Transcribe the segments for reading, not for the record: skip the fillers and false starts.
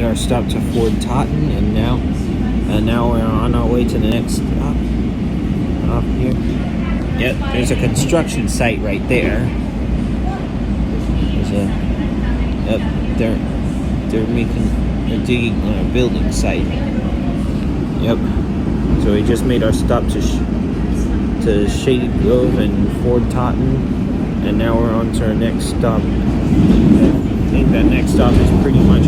our stop to Fort Totten, and now we're on our way to the next stop. Up here. Yep, there's a construction site right there. They're digging on a building site. Yep. So we just made our stop to Shady Grove and Fort Totten, and now we're on to our next stop. I think that next stop is pretty much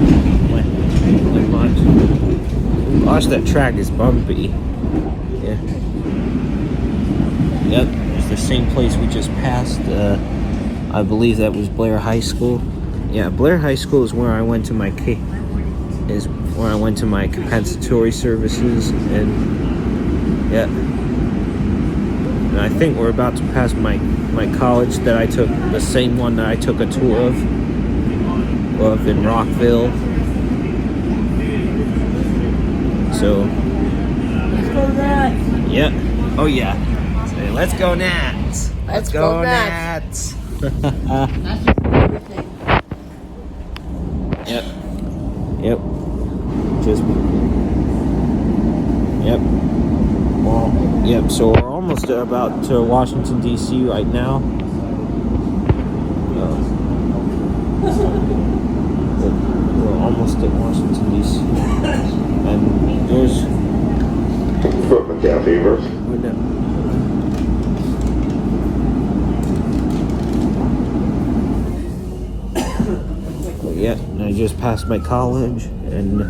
Gosh, that track is bumpy. Yeah. Yep, it's the same place we just passed. I believe that was Blair High School. Yeah, Blair High School is where I went to my compensatory services, and yeah. And I think we're about to pass my college that I took, the same one that I took a tour of in Rockville. So let's go Nats. Yeah. Oh yeah. Say, let's go Nats. Let's go Nats. That's just everything. Yep. Yep. Well, yep. So we're almost about to Washington D.C. right now. We're almost at Washington D.C. and there's Footman Cow Fevers. Yeah, and I just passed my college, and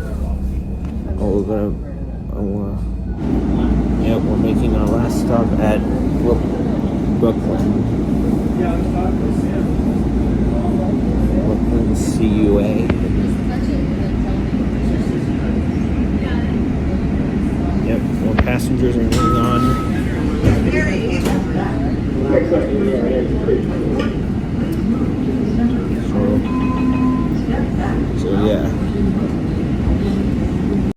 we're making our last stop at Brooklyn CUA. Yep, more passengers are moving on.